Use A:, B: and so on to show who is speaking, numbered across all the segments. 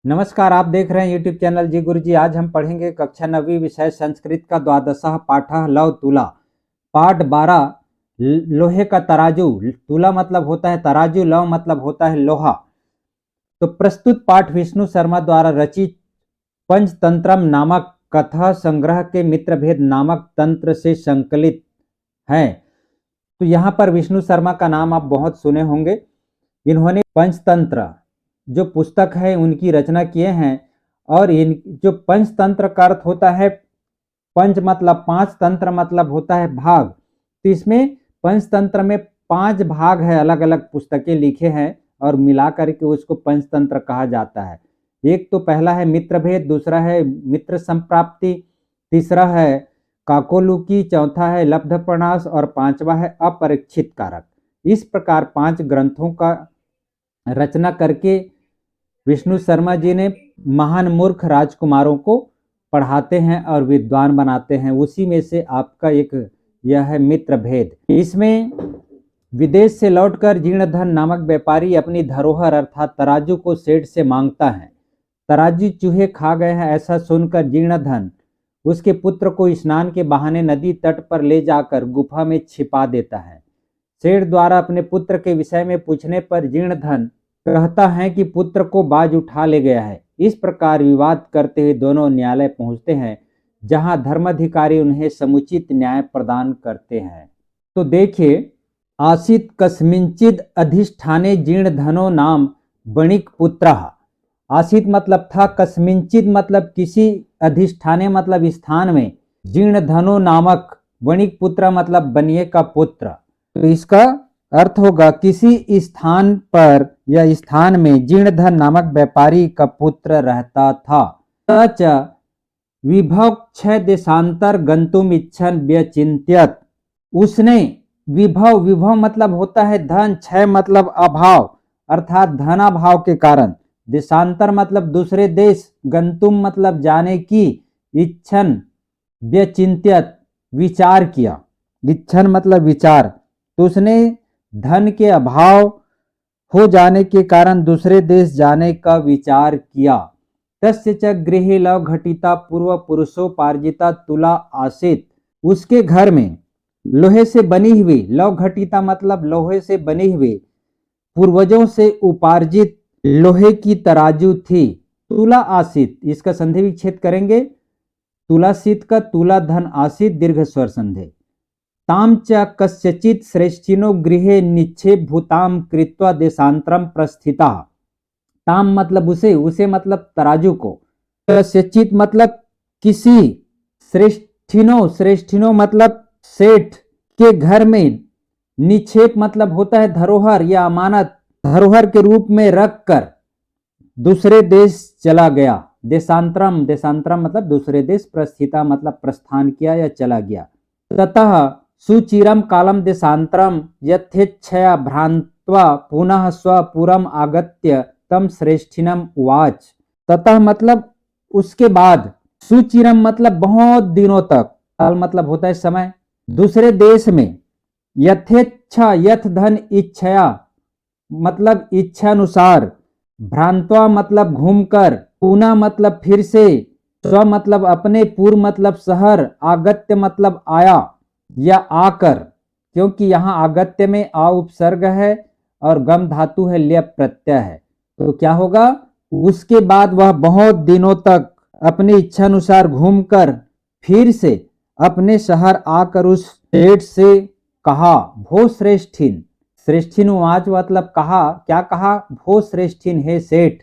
A: नमस्कार, आप देख रहे हैं यूट्यूब चैनल जी गुरुजी। आज हम पढ़ेंगे कक्षा 9वीं विषय संस्कृत का द्वादशः पाठः लव तुला पाठ 12 लोहे का तराजू। तुला मतलब होता है तराजू, लव मतलब होता है लोहा। तो प्रस्तुत पाठ विष्णु शर्मा द्वारा रचित पंचतंत्रम नामक कथा संग्रह के मित्रभेद नामक तंत्र से संकलित है। तो यहाँ पर विष्णु शर्मा का नाम आप बहुत सुने होंगे। इन्होंने पंचतंत्र जो पुस्तक है उनकी रचना किए हैं। और इन जो पंचतंत्र का अर्थ होता है, पंच मतलब पांच, तंत्र मतलब होता है भाग। तो इसमें पंचतंत्र में 5 भाग है, अलग अलग पुस्तकें लिखे हैं और मिला करके उसको पंचतंत्र कहा जाता है। एक तो पहला है मित्रभेद, दूसरा है मित्र संप्राप्ति, तीसरा है काकोलुकी, चौथा है लब्धप्रणाश और पांचवा है अपरीक्षित कारक। इस प्रकार 5 ग्रंथों का रचना करके विष्णु शर्मा जी ने महान मूर्ख राजकुमारों को पढ़ाते हैं और विद्वान बनाते हैं। उसी में से आपका एक यह है मित्र भेद। इसमें विदेश से लौटकर जीर्णधन नामक व्यापारी अपनी धरोहर अर्थात तराजू को सेठ से मांगता है। तराजू चूहे खा गए हैं ऐसा सुनकर जीर्णधन उसके पुत्र को स्नान के बहाने नदी तट पर ले जाकर गुफा में छिपा देता है। सेठ द्वारा अपने पुत्र के विषय में पूछने पर जीर्णधन कहता है कि पुत्र को बाज उठा ले गया है। इस प्रकार विवाद करते हुए दोनों न्यायालय पहुंचते हैं, जहां धर्माधिकारी उन्हें समुचित न्याय प्रदान करते हैं। तो देखिए, आसीत कस्मिंचिद अधिष्ठाने जीर्णधनो नाम वणिक पुत्र। आसीत मतलब था, कस्मिंचिद मतलब किसी, अधिष्ठाने मतलब स्थान में, जीर्णधनो नामक वणिक पुत्र मतलब बनिए का पुत्र। तो इसका अर्थ होगा किसी स्थान पर या स्थान में जीर्णधन नामक व्यापारी का पुत्र रहता था। सच विभव क्षय देशांतर गंतुम इच्छन व्यचिंत्यत। उसने विभव, विभव मतलब होता है धन, क्षय मतलब अभाव अर्थात धनाभाव के कारण, देशांतर मतलब दूसरे देश, गंतुम मतलब जाने की, इच्छन व्यचिंत्यत विचार किया, इच्छन मतलब विचार। तो उसने धन के अभाव हो जाने के कारण दूसरे देश जाने का विचार किया। तस्य च गृहे लव घटिता पूर्व पुरुषोपार्जिता तुला आसीत। उसके घर में लोहे से बनी हुई, लव घटिता मतलब लोहे से बनी हुई, पूर्वजों से उपार्जित लोहे की तराजू थी। तुला आसीत, इसका संधि विच्छेद करेंगे, तुलासीत का तुला धन आसीत दीर्घ स्वर संधि। ताम च कस्यचित श्रेष्ठिनो गृहे निक्षेप भूताम कृत्वा देशांतरम प्रस्थिता। ताम मतलब उसे, उसे मतलब तराजू को, कस्यचित मतलब किसी, श्रेष्ठिनो, श्रेष्ठिनो मतलब सेठ के घर में, निक्षेप मतलब होता है धरोहर या अमानत, धरोहर के रूप में रखकर दूसरे देश चला गया। देशांतरम, देशांतरम मतलब दूसरे देश, प्रस्थिता मतलब प्रस्थान किया या चला गया। ततः सुचिरम कालम देशांतरम यथेच्छया भ्रांत्वा पुनः स्वपुरम आगत्य तम श्रेष्ठिनम उवाच। ततः मतलब उसके बाद, सुचिरम मतलब बहुत दिनों तक, काल मतलब होता है समय, दूसरे देश में, यथेच्छा यथ धन इच्छया मतलब इच्छा अनुसार, भ्रांत्वा मतलब घूमकर, पुनः मतलब फिर से, स्व मतलब अपने, पूर्व मतलब शहर, आगत्य मतलब आया या आकर, क्योंकि यहाँ आगत्य में आ उपसर्ग है और गम धातु है, ल्यप प्रत्यय है। तो क्या होगा, उसके बाद वह बहुत दिनों तक अपनी इच्छा अनुसार घूमकर फिर से अपने शहर आकर उस सेठ से कहा, भो श्रेष्ठिन, श्रेष्ठिन उवाच मतलब कहा, क्या कहा, भो श्रेष्ठिन हे सेठ,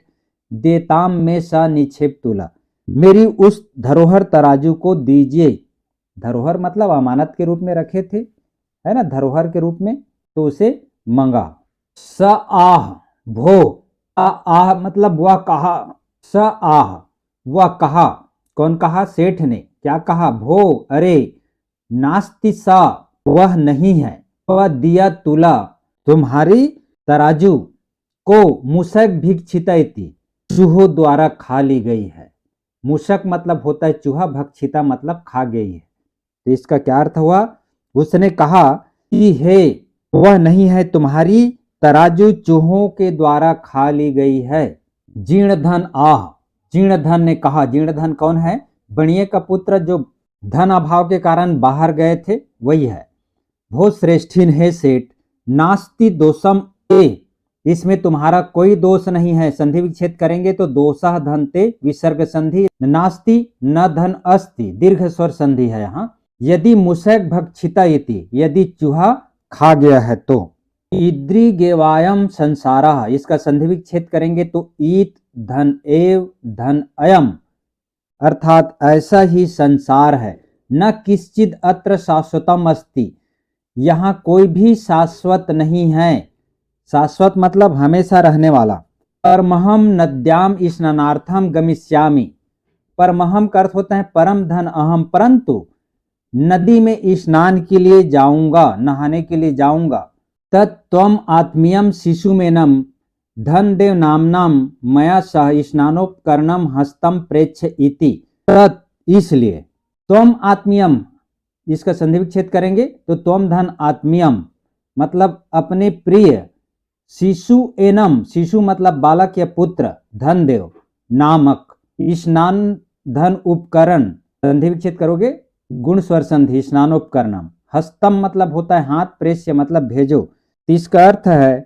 A: देताम में सा निक्षेप तुला, मेरी उस धरोहर तराजू को दीजिए। धरोहर मतलब अमानत के रूप में रखे थे, है ना, धरोहर के रूप में, तो उसे मंगा। स आह भो, आह मतलब वह कहा, स आह वह कहा, कौन कहा, सेठ ने, क्या कहा, भो अरे, नास्ति सा वह नहीं है, वह दिया तुला तुम्हारी तराजू को मूषक भिक्षितैति चूहों द्वारा खा ली गई है। मूषक मतलब होता है चूहा, भक्षिता मतलब खा गई है। तो इसका क्या अर्थ हुआ, उसने कहा कि हे, वह नहीं है, तुम्हारी तराजू चूहों के द्वारा खा ली गई है। जीर्णधन आह, जीर्णधन ने कहा, जीर्णधन कौन है? बणिये का पुत्र जो धन अभाव के कारण बाहर गए थे वही है। भो श्रेष्ठीन हे सेठ, नास्ति दोषम ए, इसमें तुम्हारा कोई दोष नहीं है। संधि विच्छेद करेंगे तो दोषः धनते विसर्ग संधि, नास्ति न धन अस्ति, दीर्घ स्वर संधि है यहाँ। यदि मुसैक भक्षिता इति, यदि चूहा खा गया है तो। ईद्री गेवायम संसारा, इसका संधि विच्छेद करेंगे तो ईत धन एव धन अयम, अर्थात ऐसा ही संसार है। न किश्चिद अत्र शाश्वतम अस्ति, यहाँ कोई भी शाश्वत नहीं है। शाश्वत मतलब हमेशा रहने वाला। परमहम नद्याम स्नानार्थम गमिष्यामि, परमहम का अर्थ होता है परम धन अहम, परंतु नदी में स्नान के लिए जाऊंगा, नहाने के लिए जाऊंगा। तत्त्वम आत्मीयम शिशुमेनम धन देव नामनम मया सह स्नानोपकरणम हस्तम प्रेक्ष इति, तत् इसलिए। त्वम आत्मीयम, इसका संधि विच्छेद करेंगे तो त्वम धन आत्मीयम मतलब अपने प्रिय, शिशु एनम, शिशु मतलब बालक या पुत्र, धन देव नामक, स्नान धन उपकरण, संधि विच्छेद करोगे गुण स्वर संधि, स्नानोपकरणम। हस्तम मतलब होता है हाथ, प्रेष्य मतलब भेजो। इसका अर्थ है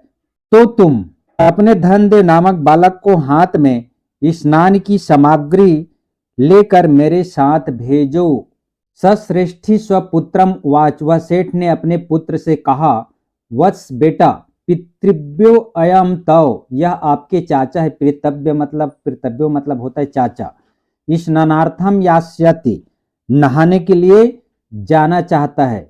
A: तो तुम अपने धन देव नामक बालक को हाथ में स्नान की सामग्री लेकर मेरे साथ भेजो। सश्रेष्ठी स्वपुत्रम उवाच, वह सेठ ने अपने पुत्र से कहा, वत्स बेटा, पितृव्यो अयम तव, यह आपके चाचा है। पितृव्यो मतलब होता है चाचा। स्नानार्थम यास्यति, नहाने के लिए जाना चाहता है।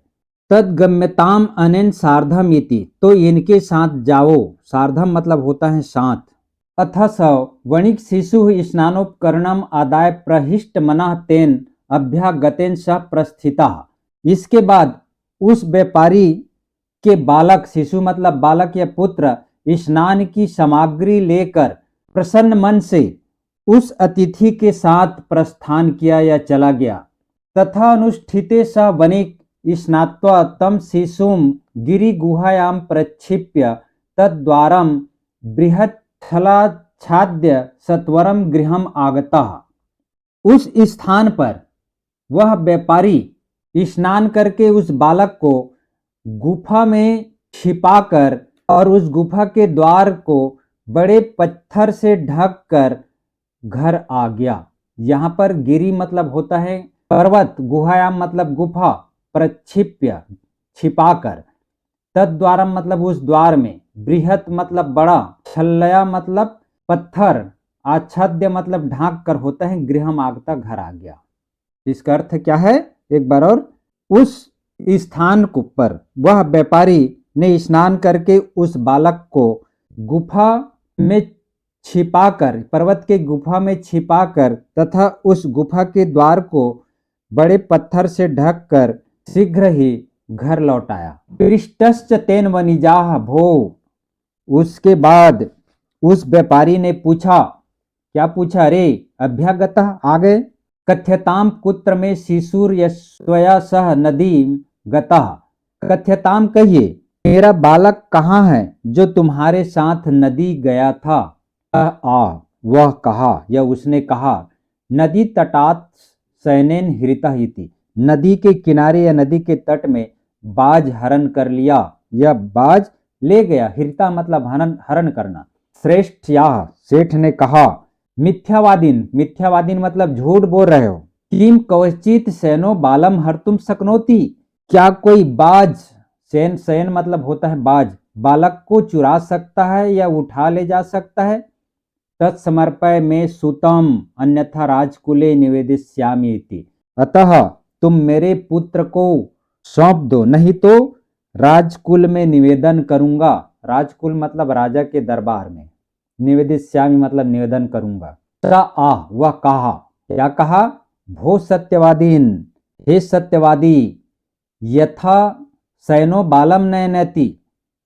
A: तद्गम्यताम अनेन सार्धम इति, तो इनके साथ जाओ। सार्धम मतलब होता है साथ। अथ स वणिक शिशु स्नानोपकरणम आदाय प्रहिष्ट मना तेन अभ्यागतेन सह प्रस्थिता, इसके बाद उस व्यापारी के बालक, शिशु मतलब बालक या पुत्र, स्नान की सामग्री लेकर प्रसन्न मन से उस अतिथि के साथ प्रस्थान किया या चला गया। तथा अनुष्ठिते स वणिक स्नात्वा तम शिशुम गिरि गुहायाम प्रक्षिप्य तद्वारम बृहत्थलाच्छाद्य सत्वरम गृहम आगता, उस स्थान पर वह व्यापारी स्नान करके उस बालक को गुफा में छिपाकर और उस गुफा के द्वार को बड़े पत्थर से ढककर घर आ गया। यहाँ पर गिरि मतलब होता है पर्वत, गुहायाम मतलब गुफा, प्रक्षिप्य छिपाकर, तद्वारम मतलब उस द्वार में, बृहत मतलब बड़ा, छल्लया मतलब पत्थर, आच्छाद्य मतलब ढांक कर होता है, गृहम आगता घर आ गया। इसका अर्थ क्या है एक बार और, उस स्थान पर वह व्यापारी ने स्नान करके उस बालक को गुफा में छिपाकर, पर्वत के गुफा में छिपाकर तथा उस गुफा के द्वार को बड़े पत्थर से ढककर शीघ्र ही घर लौटाया। पृष्ठश्च तेन वनिजाह भो, उसके बाद उस व्यापारी ने पूछा, क्या पूछा? रे अभ्यागतः, आ गए। कथ्यताम कुत्र में शिशुर यस्त्वया सह नदी गतः, कथ्यताम कहिए मेरा बालक कहाँ है जो तुम्हारे साथ नदी गया था? आ, वह कहा या उसने कहा, नदी तटात सैनेन हृतः इति, नदी के किनारे या नदी के तट में बाज हरण कर लिया या बाज ले गया। हृता मतलब हरण करना। श्रेष्ठ याह, सेठ ने कहा, मिथ्यावादीन, मिथ्यावादीन मतलब झूठ बोल रहे हो। किम कवचित सैनो बालम हर्तुम शक्नोति, क्या कोई बाज, सैन मतलब होता है बाज, बालक को चुरा सकता है या उठा ले जा सकता है? तत्समर्पय में सुतम अन्यथा राजकुले निवेदिष्यामि इति, अतः तुम मेरे पुत्र को सौंप दो, नहीं तो राजकुल में निवेदन करूंगा। राजकुल मतलब राजा के दरबार में, निवेदिष्यामि मतलब निवेदन करूंगा। आह, वह कहा, क्या कहा? भो सत्यवादीन, हे सत्यवादी, यथा सैनो बालम नयनति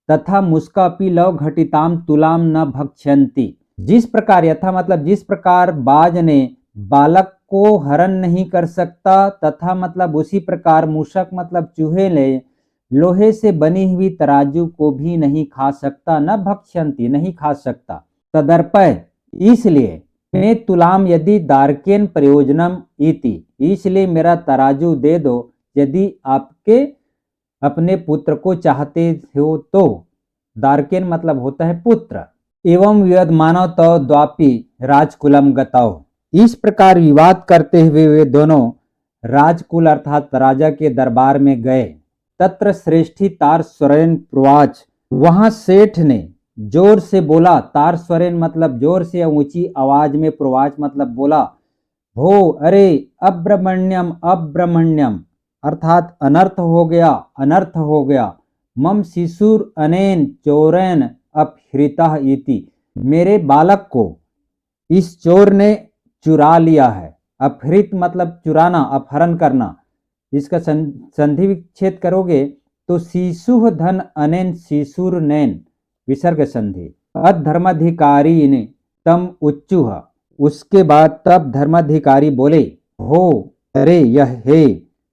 A: तथा मुस्कापि लव घटिताम तुलाम न भक्ष्यन्ति, जिस प्रकार, यथा मतलब जिस प्रकार बाज ने बालक को हरण नहीं कर सकता तथा मतलब उसी प्रकार मूषक मतलब चूहे ने लोहे से बनी हुई तराजू को भी नहीं खा सकता, न भक्ष्यन्ति नहीं खा सकता। तदर्पय, इसलिए मैं तुलाम यदि दार्केन प्रयोजनम इति, इसलिए मेरा तराजू दे दो यदि आपके अपने पुत्र को चाहते हो तो। दार्केन मतलब होता है पुत्र। एवं विवद मानव तो द्वापी राजकुलम गताओ, इस प्रकार विवाद करते हुए वे दोनों राजकुल अर्थात राजा के दरबार में गए। तत्र श्रेष्ठी तार स्वरेन प्रवाच, वहां सेठ ने जोर से बोला। तार स्वरेन मतलब जोर से या ऊंची आवाज में, प्रवाच मतलब बोला। हो अरे अब्रमण्यम अब्रमण्यम, अर्थात अनर्थ हो गया, अनर्थ हो गया। मम शिशुर अनेन चोरेन अपहृतः इति, मेरे बालक को इस चोर ने चुरा लिया है। अपहृत मतलब चुराना, अपहरण करना। इसका संधि विच्छेद करोगे तो शिशु धन अनेन शिशुर नैन, विसर्ग संधि। अधर्माधिकारी ने तम उच्चुह, उसके बाद तब धर्माधिकारी बोले। हो अरे यह हे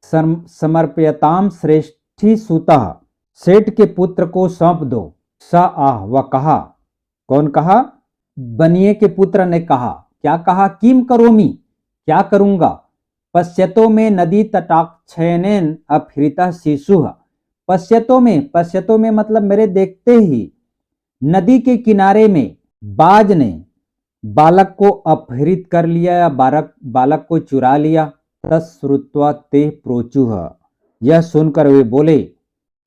A: समर्पयताम श्रेष्ठी सुतः, सेठ के पुत्र को सौंप दो। स आह, वह कहा। कौन कहा? बनिए के पुत्र ने कहा। क्या कहा? किम करोमि, क्या करूंगा। पश्यतो में नदी तटाक्षयनेन अपहृतः शिशुः, पश्यतो में मतलब मेरे देखते ही नदी के किनारे में बाज ने बालक को अपहृत कर लिया या बालक को चुरा लिया। तत्श्रुत्वा ते प्रोचुः, यह सुनकर वे बोले।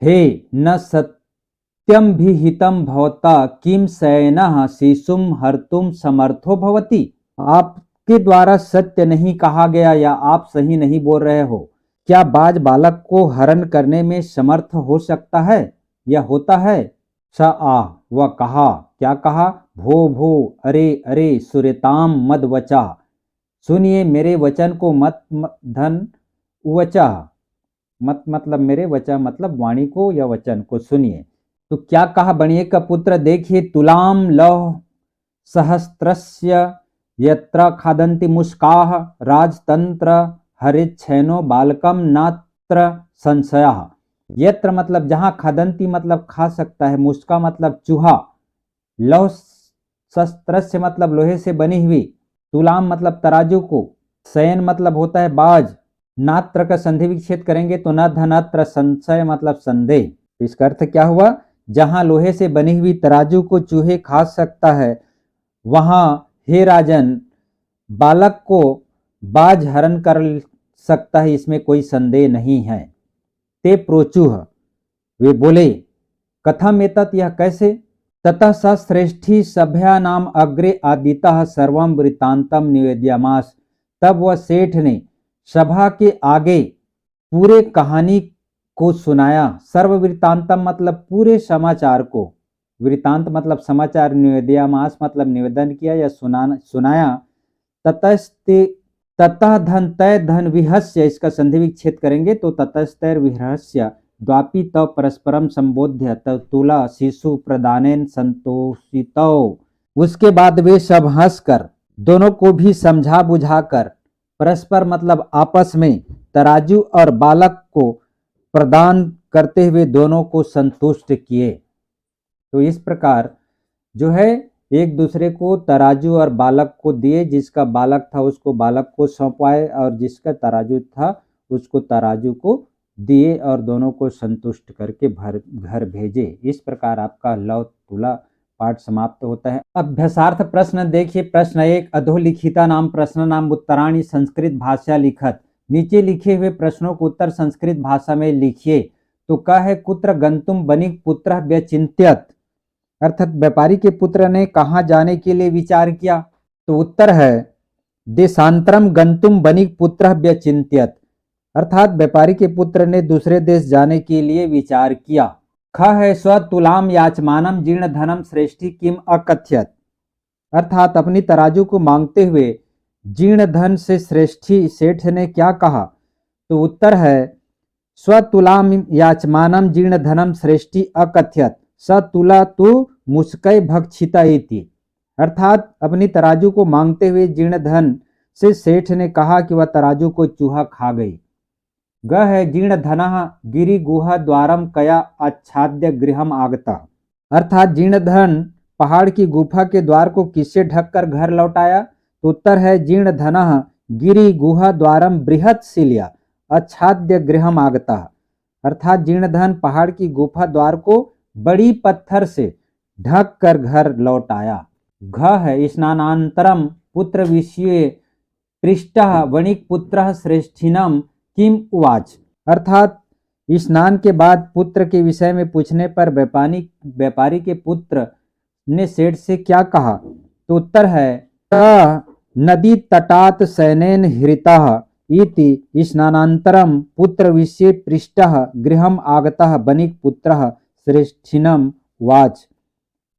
A: हे न सत्यम भी हितम भवता किम शयनः शिशुम हर्तुम समर्थो भवति, आपके द्वारा सत्य नहीं कहा गया या आप सही नहीं बोल रहे हो। क्या बाज बालक को हरण करने में समर्थ हो सकता है या होता है? स आ, वह कहा। क्या कहा? भो भो अरे अरे सुरेताम मद वचा, सुनिए मेरे वचन को। मत धन उवचा, मत मतलब मेरे वचा मतलब वाणी को या वचन को सुनिए। तो क्या कहा बणिए का पुत्र? देखिए, तुलाम लौह सहस्त्रस्य यत्र खादन्ति मुष्काः राजतंत्र हरिच्छैनो बालकम नात्र संशयः। यत्र मतलब जहां, खादन्ति मतलब खा सकता है, मुष्का मतलब चूहा, लौह शस्त्रस्य मतलब लोहे से बनी हुई, तुलाम मतलब तराजू को, शयन मतलब होता है बाज, नात्र का संधि विच्छेद करेंगे तो न धनात्र, संशय मतलब संदेह। इसका अर्थ क्या हुआ? जहां लोहे से बनी हुई तराजू को चूहे खा सकता है, वहां हे राजन बालक को बाज हरण कर सकता है, इसमें कोई संदेह नहीं है। ते प्रोचुह, वे बोले। कथम एतत्, यह कैसे? ततः स श्रेष्ठी सभ्या नाम अग्रे आदितः सर्वं वृत्तांतम निवेद्यमास, तब वह सेठ ने सभा के आगे पूरे कहानी को सुनाया। सर्व वृत्तांतम मतलब पूरे समाचार को, वृत्तांत मतलब समाचार, निवेद्यमास मतलब निवेदन किया या सुनाया। ततः धन तय धन विहस्य, इसका संधि विच्छेद करेंगे तो ततस्तैर विहस्य द्वापी तव परस्परम संबोध्य तुला शिशु प्रदानेन संतोषितौ। उसके बाद वे सब हंसकर, दोनों को भी समझा बुझाकर, परस्पर मतलब आपस में, तराजू और बालक को प्रदान करते हुए दोनों को संतुष्ट किए। तो इस प्रकार जो है एक दूसरे को तराजू और बालक को दिए। जिसका बालक था उसको बालक को सौंपाए और जिसका तराजू था उसको तराजू को दिए और दोनों को संतुष्ट करके घर भेजे। इस प्रकार आपका लव तुला पाठ समाप्त होता है। अभ्यासार्थ प्रश्न देखिए। प्रश्न 1, अधोलिखिता नाम प्रश्न नाम उत्तराणी संस्कृत भाषा लिखत। नीचे लिखे हुए प्रश्नों को उत्तर संस्कृत भाषा में लिखिए। तो क्या है? कुत्र गंतुम बनिक पुत्र व्यचिंत्यत, अर्थात व्यापारी के पुत्र ने कहाँ जाने के लिए विचार किया? तो उत्तर है देशांतरम गंतुम बनिक पुत्र व्यचिंत्यत, अर्थात व्यापारी के पुत्र ने दूसरे देश जाने के लिए विचार किया। ख है स्वतुलाम याचमानम जीर्ण धनम श्रेष्ठी किम अकथ्यत, अर्थात अपनी तराजू को मांगते हुए जीर्ण धन से श्रेष्ठी सेठ ने क्या कहा? तो उत्तर है स्वतुलाम याचमानम जीर्ण धनम श्रेष्ठी अकथ्यत स तुला तु मुस्कै भक्षिता इति, अर्थात अपनी तराजू को मांगते हुए जीर्ण धन से सेठ ने कहा कि वह तराजू को चूहा खा गई। ग है जीर्ण धनः गिरि गुहा द्वारम कया आच्छाद्य गृहम आगता, अर्थात जीर्ण धन पहाड़ की गुफा के द्वार को किससे ढककर घर लौटाया? तो उत्तर है जीर्ण धनः गिरि गुहा द्वारम बृहत् शिल्या अच्छाद्य गृहम आगतः। अर्थात जीर्णधन पहाड़ की गुफा द्वार को बड़ी पत्थर से ढक कर घर लौट आया। घ है स्नानांतरम पुत्र विषये पृष्ठः वणिक पुत्र श्रेष्ठिनम किम उवाच। अर्थात स्नान के बाद पुत्र के विषय में पूछने पर व्यापारी के पुत्र ने सेठ से क्या कहा? तो उत्तर है नदी तटात सैनेन हृतः इति स्नानांतरम पुत्र विषये पृष्ठः गृहम आगतः वणिक पुत्रः श्रेष्ठिनम वाच।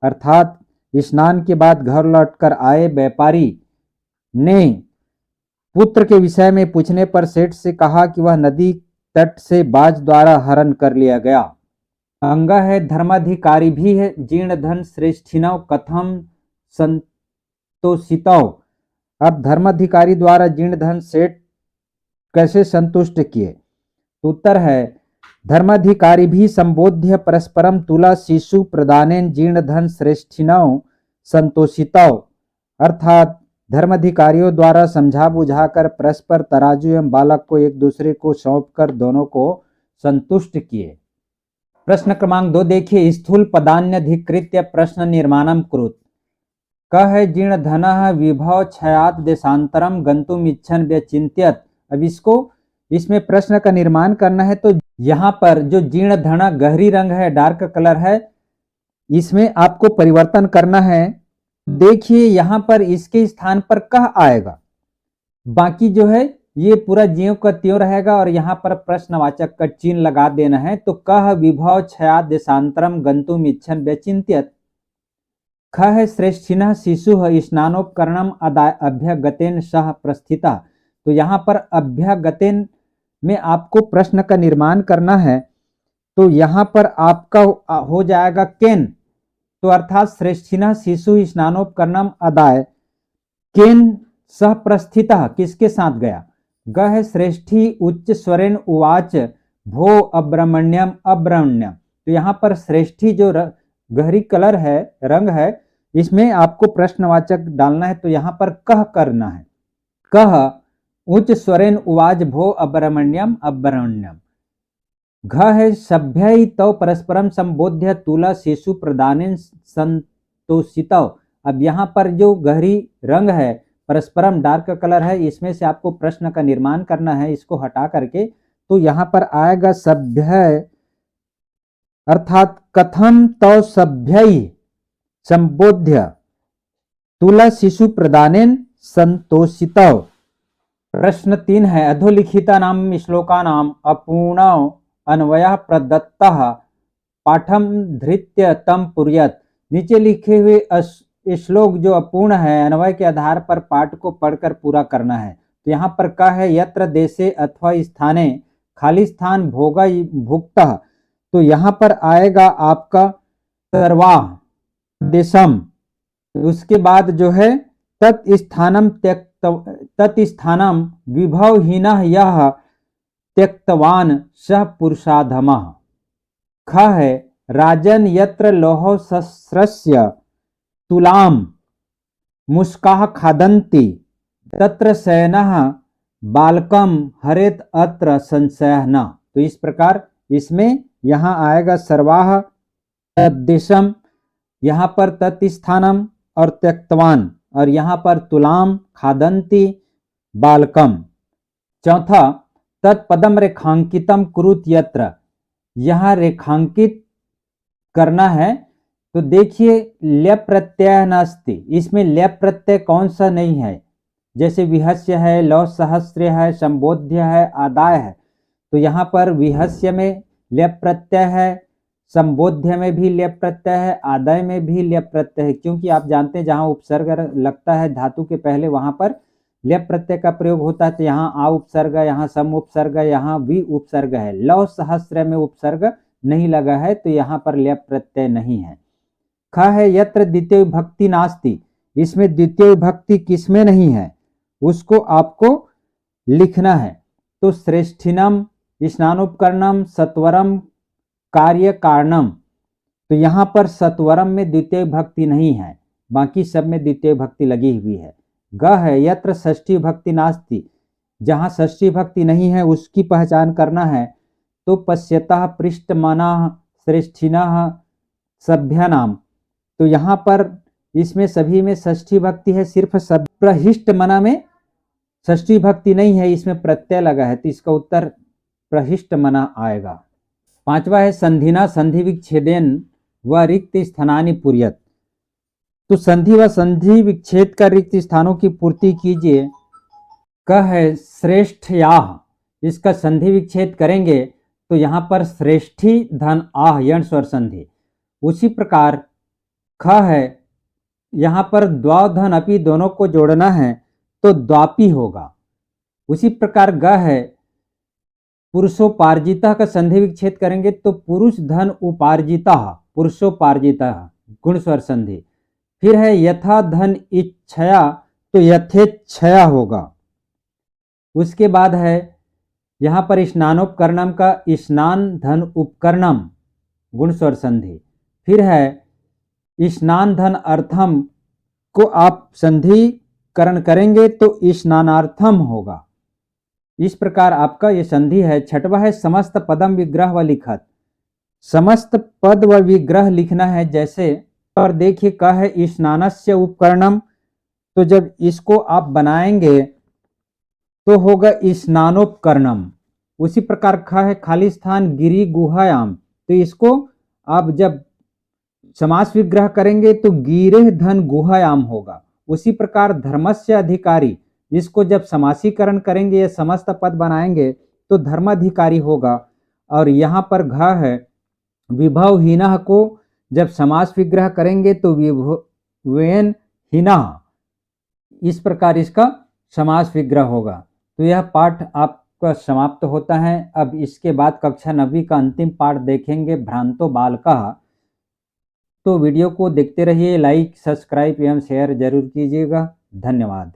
A: अर्थात स्नान के बाद घर लौटकर आए व्यापारी ने पुत्र के विषय में पूछने पर सेठ से कहा कि वह नदी तट से बाज द्वारा हरण कर लिया गया। अंग है धर्माधिकारी भी है जीर्ण धन श्रेष्ठिनव कथम संतोषितौ। अब धर्माधिकारी द्वारा जीर्ण धन सेठ कैसे संतुष्ट किए? तो उत्तर है धर्माधिकारी भी संबोध्य परस्परम तुला शिशु प्रदानेन जीर्ण धन श्रेष्ठिनव संतोषितौ। अर्थात धर्माधिकारियों द्वारा समझा बुझाकर परस्पर तराजू एवं बालक को एक दूसरे को सौंपकर दोनों को संतुष्ट किए। प्रश्न क्रमांक 2 देखिए, स्थूल पदान्यधिकृत्य प्रश्न निर्माणम कुरुत। क है जीर्ण धनः विभव क्षयात देशांतरम गंतुम इच्छन व्यचिंत्यत। अब इसमें प्रश्न का निर्माण करना है। तो यहाँ पर जो जीर्ण धन गहरी रंग है, डार्क कलर है, इसमें आपको परिवर्तन करना है। देखिए यहाँ पर इसके स्थान पर कह आएगा, बाकी जो है ये पूरा ज्यों का त्यों रहेगा और यहाँ पर प्रश्नवाचक का चिन्ह लगा देना है। तो कह विभव क्षया देशांतरम गंतुम इच्छन व्यचिंत्यत। ख है श्रेष्ठिनः शिशु स्नानोपकरणम अभ्यगतेन सह प्रस्थिता। तो यहाँ पर अभ्यगतेन में आपको प्रश्न का निर्माण करना है। तो यहाँ पर आपका हो जाएगा केन। तो अर्थात श्रेष्ठिनः शिशु स्नानोपकरणम अदाय केन सह प्रस्थिता, किसके साथ गया? ग है श्रेष्ठी उच्च स्वरेण उवाच भो अब्रह्मण्यम अब्रह्मण्यम। तो यहाँ पर श्रेष्ठी जो गहरी कलर है, रंग है, इसमें आपको प्रश्नवाचक डालना है। तो यहाँ पर कह करना है। कह उच्च स्वरेण उवाच भो अब्रह्मण्यम अब्रह्मण्यम। घ है सभ्य तो परस्परम संबोध्य तुला शिशु प्रदानेन संतोषितौ। अब यहाँ पर जो गहरी रंग है, परस्परम डार्क कलर है, इसमें से आपको प्रश्न का निर्माण करना है, इसको हटा करके। तो यहाँ पर आएगा सभ्य, अर्थात कथम तो सभ्य संबोध्य तुला शिशु प्रदानेन संतोषितौ। प्रश्न 3 है अधोलिखिता नाम श्लोका नाम अपूर्णव अन्वयः प्रदत्तः पाठम धृत्य तम पुर्यत। नीचे लिखे हुए श्लोक जो अपूर्ण है, अन्वय के आधार पर पाठ को पढ़कर पूरा करना है। तो यहाँ पर कहा है यत्र देशे अथवा स्थाने खाली स्थान भोगा भुक्तः। तो यहाँ पर आएगा आपका सर्वाह देशम, उसके बाद जो है तत्स्थानम विभवहीनः यः त्यक्तवान सह पुरुषाधमः। ख है राजन यत्र लोहो शस्त्रस्य तुलाम मुस्काः खादन्ति तत्र शयनः बालकम हरेत अत्र संशयः न। तो इस प्रकार इसमें यहाँ आएगा सर्वाह तद्देशम, यहाँ पर तत्स्थानम और त्यक्तवान, और यहाँ पर तुलाम खादन्ति बालकम। चौथा तत्पदम रेखांकितम कुरुत यत्र, यहाँ रेखांकित करना है। तो देखिए ल्यप प्रत्यय नास्ति, इसमें ल्यप प्रत्यय कौन सा नहीं है? जैसे विहस्य है, लौ सहस्र है, संबोध्य है, आदाय है। तो यहाँ पर विहस्य में ल्यप प्रत्यय है, संबोध्य में भी ल्यप प्रत्यय है, आदाय में भी ल्यप प्रत्यय है। क्योंकि आप जानते हैं जहाँ उपसर्ग लगता है धातु के पहले वहां पर ल्यप प्रत्यय का प्रयोग होता है। तो यहाँ आ उपसर्ग, यहाँ सम उपसर्ग, यहाँ भी उपसर्ग है। लौ सहस्र में उपसर्ग नहीं लगा है, तो यहाँ पर ल्यप प्रत्यय नहीं है। ख है यत्र द्वितीय विभक्ति नास्ति, इसमें द्वितीय विभक्ति किसमें नहीं है उसको आपको लिखना है। तो श्रेष्ठिनम स्नानोपकरणम सत्वरम कार्य कारणम, तो यहाँ पर सत्वरम में द्वितीय भक्ति नहीं है, बाकी सब में द्वितीय भक्ति लगी हुई है। ग है यत्र षष्ठी भक्ति नास्ति, जहाँ षष्ठी भक्ति नहीं है उसकी पहचान करना है। तो पश्यतः पृष्ठमानः श्रेष्ठिनः सभ्यानाम, तो यहाँ पर इसमें सभी में षष्ठी भक्ति है, सिर्फ प्रहिष्टमना में षष्ठी भक्ति नहीं है, इसमें प्रत्यय लगा है, तो इसका उत्तर प्रहिष्टमना आएगा। पांचवा है संधिना संधि विच्छेदेन व रिक्त स्थानानि पूर्यत, तो संधि व संधि विच्छेद का रिक्त स्थानों की पूर्ति कीजिए। क है श्रेष्ठ याह, इसका संधि विच्छेद करेंगे तो यहाँ पर श्रेष्ठी धन आह यण स्वर संधि। उसी प्रकार ख है, यहाँ पर द्वा धन अपि दोनों को जोड़ना है तो द्वापी होगा। उसी प्रकार ग है पुरुषोपार्जिता का संधि विच्छेद करेंगे तो पुरुष धन उपार्जिता पुरुषोपार्जिता गुण स्वर संधि। फिर है यथा धन इच्छया तो यथेच्छया होगा। उसके बाद है यहाँ पर स्नानोपकरणम का स्नान धन उपकरणम गुण स्वर संधि। फिर है स्नान धन अर्थम को आप संधिकरण करेंगे तो स्नानार्थम होगा। इस प्रकार आपका ये संधि है। छठवा है समस्त पदम विग्रह व लिखत, समस्त पद व विग्रह लिखना है। जैसे और देखिए का है स्नानस्य उपकरणम, तो जब इसको आप बनाएंगे तो होगा स्नानोपकरणम। उसी प्रकार खा है खाली स्थान गिरी गुहायाम, तो इसको आप जब समास विग्रह करेंगे तो गिरे धन गुहायाम होगा। उसी प्रकार धर्मस्य अधिकारी, जिसको जब समासीकरण करेंगे या समस्त पद बनाएंगे तो धर्माधिकारी होगा। और यहाँ पर घ है विभवहीनः को जब समास विग्रह करेंगे तो विभवेन हीनः, इस प्रकार इसका समास विग्रह होगा। तो यह पाठ आपका समाप्त होता है। अब इसके बाद कक्षा 9वीं का अंतिम पाठ देखेंगे भ्रांतो बालकः। तो वीडियो को देखते रहिए, लाइक सब्सक्राइब एवं शेयर जरूर कीजिएगा। धन्यवाद।